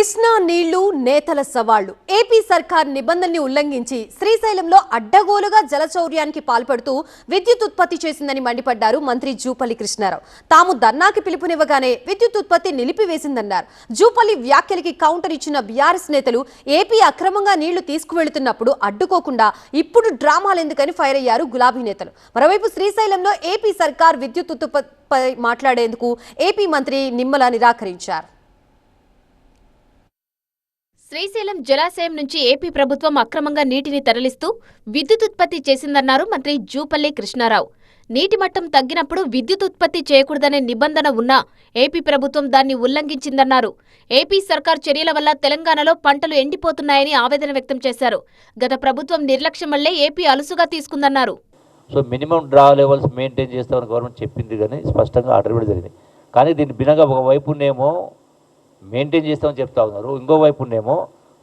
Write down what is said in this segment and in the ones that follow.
కృష్ణా నీళ్లు నేతల సవాళ్లు. ఏపీ సర్కార్ నిబంధనల్ని ఉల్లంఘించి శ్రీశైలంలో అడ్డగోలుగా జలచౌర్యానికి పాల్పడుతూ విద్యుత్ ఉత్పత్తి చేసిందని మండిపడ్డారు మంత్రి జూపల్లి కృష్ణారావు. తాము ధర్నాకి పిలుపునివ్వగానే విద్యుత్ ఉత్పత్తి నిలిపివేసిందన్నారు. జూపల్లి వ్యాఖ్యలకి కౌంటర్ ఇచ్చిన బీఆర్ఎస్ నేతలు ఏపీ అక్రమంగా నీళ్లు తీసుకువెళుతున్నప్పుడు అడ్డుకోకుండా ఇప్పుడు డ్రామాలెందుకని ఫైర్ అయ్యారు గులాబీ నేతలు. మరోవైపు శ్రీశైలంలో ఏపీ సర్కార్ విద్యుత్ ఉత్పత్తిపై మాట్లాడేందుకు ఏపీ మంత్రి నిమ్మల నిరాకరించారు. శ్రీశైలం జలాశయం నుంచి ఏపీ ప్రభుత్వం అక్రమంగా నీటిని తరలిస్తూ విద్యుత్ ఉత్పత్తి చేసిందన్నారు మంత్రి జూపల్లి కృష్ణారావు. నీటి మట్టం తగ్గినప్పుడు విద్యుత్ ఉత్పత్తి చేయకూడదనే నిబంధన ఉన్నా ఏపీ ప్రభుత్వం దాన్ని ఉల్లంఘించిందన్నారు. ఏపీ సర్కార్ చర్యల వల్ల తెలంగాణలో పంటలు ఎండిపోతున్నాయని ఆవేదన వ్యక్తం చేశారు. గత ప్రభుత్వం నిర్లక్ష్యం వల్లే ఏపీ అలుసుగా తీసుకుందన్నారు. So minimum draw levels maintain చేస్తామని గవర్నమెంట్ చెప్పింది, కానీ స్పష్టంగా ఆర్డర్ కూడా జరిగింది. కానీ దీని బినగా ఒకవైపునేమో మెయింటైన్ చేస్తామని చెప్తా ఉన్నారు, ఇంకోవైపునేమో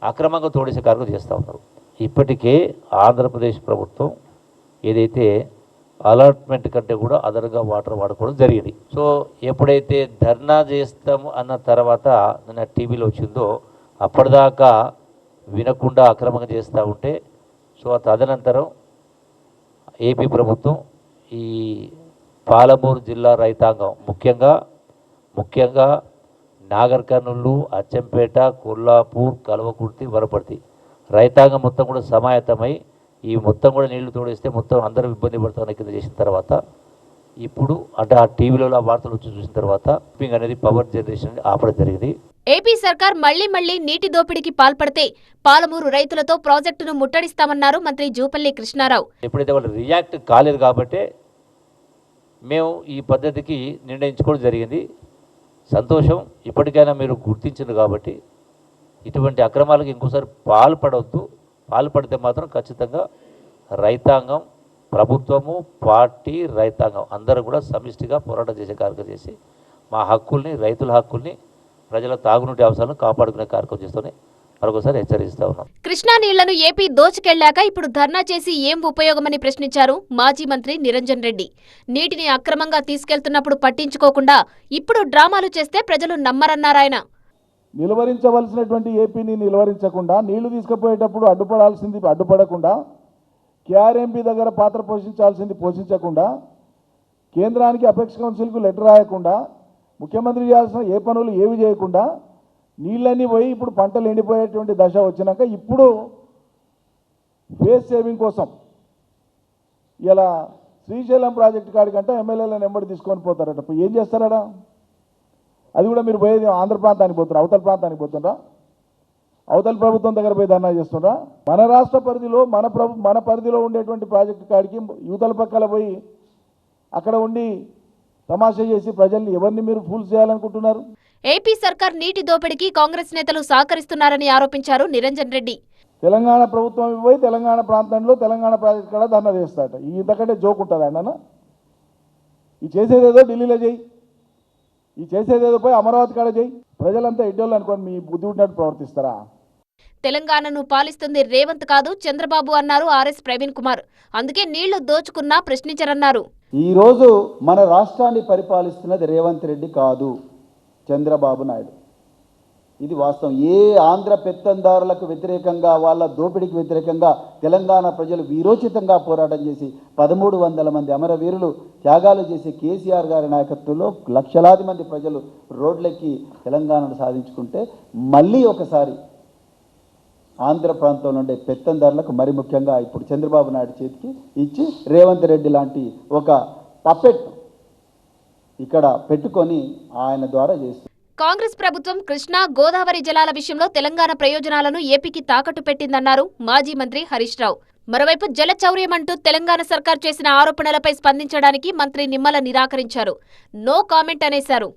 అక్రమంగా తోడేసే కార్యక్రమం చేస్తూ ఉన్నారు. ఇప్పటికే ఆంధ్రప్రదేశ్ ప్రభుత్వం ఏదైతే అలాట్మెంట్ కంటే కూడా అదనంగా వాటర్ వాడుకోవడం జరిగింది. సో ఎప్పుడైతే ధర్నా చేస్తాము అన్న తర్వాత నిన్న టీవీలో వచ్చిందో అప్పటిదాకా వినకుండా అక్రమంగా చేస్తూ ఉంటే సో తదనంతరం ఏపీ ప్రభుత్వం ఈ పాలమూరు జిల్లా రైతాంగం ముఖ్యంగా నాగర్ కర్నూలు, అచ్చంపేట, కొల్లాపూర్, కల్వకుర్తి, వనపర్తి రైతాంగం మొత్తం కూడా సమాయత్తమై ఈ మొత్తం కూడా నీళ్లు తోడేస్తే మొత్తం అందరూ ఇబ్బంది పడుతున్న కింద చేసిన తర్వాత ఇప్పుడు అంటే ఆ టీవీలో ఆ వార్తలు వచ్చి చూసిన తర్వాత అనేది పవర్ జనరేషన్ ఆపడం జరిగింది. ఏపీ సర్కార్ మళ్లీ నీటి దోపిడీకి పాల్పడితే పాలమూరు రైతులతో ప్రాజెక్టును ముట్టడిస్తామన్నారు మంత్రి జూపల్లి కృష్ణారావు. ఎప్పుడైతే వాళ్ళు రియాక్ట్ కాలేదు కాబట్టి మేము ఈ పద్ధతికి నిర్ణయించుకోవడం జరిగింది. సంతోషం, ఇప్పటికైనా మీరు గుర్తించింది కాబట్టి ఇటువంటి అక్రమాలకు ఇంకోసారి పాల్పడితే మాత్రం ఖచ్చితంగా రైతాంగం, ప్రభుత్వము, పార్టీ, రైతాంగం అందరూ కూడా సమిష్టిగా పోరాటం చేసే కార్యక్రమం చేసి మా హక్కుల్ని, రైతుల హక్కుల్ని, ప్రజల తాగునీటి అవసరాలను కాపాడుకునే కార్యక్రమం చేస్తూనే మరొకసారి హెచ్చరిస్తా ఉన్నాం. కృష్ణా నీళ్లను ఏపీ దోచుకెళ్లాక ఇప్పుడు ధర్నా చేసి ఏం ఉపయోగమని ప్రశ్నించారు మాజీ మంత్రి నిరంజన్ రెడ్డి. నీటిని అక్రమంగా తీసుకెళ్తున్నప్పుడు పట్టించుకోకుండా ఇప్పుడు డ్రామాలు చేస్తే ప్రజలు నమ్మరన్నారాయన. నిలువరించవలసినటువంటి ఏపీని నిలువరించకుండా, నీళ్లు తీసుకుపోయేటప్పుడు అడ్డుపడకుండా, కేఆర్ఎంపీ దగ్గర పాత్ర పోషించకుండా, కేంద్రానికి అపెక్స్ కౌన్సిల్కు లెటర్ రాయకుండా, ముఖ్యమంత్రి చేయాల్సిన ఏ పనులు ఏవి చేయకుండా నీళ్ళన్నీ పోయి ఇప్పుడు పంటలు ఎండిపోయేటువంటి దశ వచ్చినాక ఇప్పుడు ఫేస్ సేవింగ్ కోసం ఇలా శ్రీశైలం ప్రాజెక్టు కాడికంటే ఎమ్మెల్యేలను ఎంబడి తీసుకొని పోతారట. ఏం చేస్తారట? అది కూడా మీరు పోయేది ఆంధ్ర ప్రాంతానికి పోతున్నారు, అవతల ప్రాంతానికి పోతుండ్రా? అవతల ప్రభుత్వం దగ్గర పోయి ధర్నా చేస్తుండ్రా? మన రాష్ట్ర పరిధిలో మన పరిధిలో ఉండేటువంటి ప్రాజెక్టు కాడికి యువతల పక్కల పోయి అక్కడ ఉండి తమాషా చేసి ప్రజల్ని ఎవరిని మీరు ఫూల్స్ చేయాలనుకుంటున్నారు? ఏపీ సర్కార్ నీటి దోపిడీకి కాంగ్రెస్ నేతలు సహకరిస్తున్నారని ఆరోపించారు నిరంజన్ రెడ్డి. తెలంగాణ ప్రభుత్వం పోయి తెలంగాణ ప్రాంతంలో తెలంగాణ ప్రాజెక్టు కాడ ధర్నా చేస్తారట. ఇంతకంటే జోక్ ఉంటుంది అన్న? ఈ చేసేదేదో ఢిల్లీలో చేయి, ఈ చేసేదేదో పోయి అమరావతి కాడ చేయి. ప్రజలంతా ఎడ్డోళ్ళు అనుకోని మీ బుద్ధి ఉన్నట్టు ప్రవర్తిస్తారా? తెలంగాణను పాలిస్తుంది రేవంత్ కాదు చంద్రబాబు అన్నారు ఆర్ఎస్ ప్రవీణ్ కుమార్. అందుకే నీళ్లు దోచుకున్నా ప్రశ్నించరన్నారు. ఈరోజు మన రాష్ట్రాన్ని పరిపాలిస్తున్నది రేవంత్ రెడ్డి కాదు, చంద్రబాబు నాయుడు. ఇది వాస్తవం. ఏ ఆంధ్ర పెత్తందారులకు వ్యతిరేకంగా, వాళ్ళ దోపిడీకి వ్యతిరేకంగా తెలంగాణ ప్రజలు వీరోచితంగా పోరాటం చేసి 1300 మంది అమరవీరులు త్యాగాలు చేసి కేసీఆర్ గారి నాయకత్వంలో లక్షలాది మంది ప్రజలు రోడ్లెక్కి తెలంగాణను సాధించుకుంటే మళ్ళీ ఒకసారి ఆంధ్ర ప్రాంతంలో ఉండే పెత్తందారులకు, మరి ముఖ్యంగా ఇప్పుడు చంద్రబాబు నాయుడు చేతికి ఇచ్చి రేవంత్ రెడ్డి లాంటి ఒక పప్పెట్ ఇక్కడ పెట్టుకొని ఆయన ద్వారా చేస్తుంది. కాంగ్రెస్ ప్రభుత్వం కృష్ణా, గోదావరి జలాల విషయంలో తెలంగాణ ప్రయోజనాలను ఏపీకి తాకట్టు పెట్టిందన్నారు మాజీ మంత్రి హరీష్ రావు. మరోవైపు జలచౌర్యమంటూ తెలంగాణ సర్కార్ చేసిన ఆరోపణలపై స్పందించడానికి మంత్రి నిమ్మల నిరాకరించారు. No comment అనేశారు.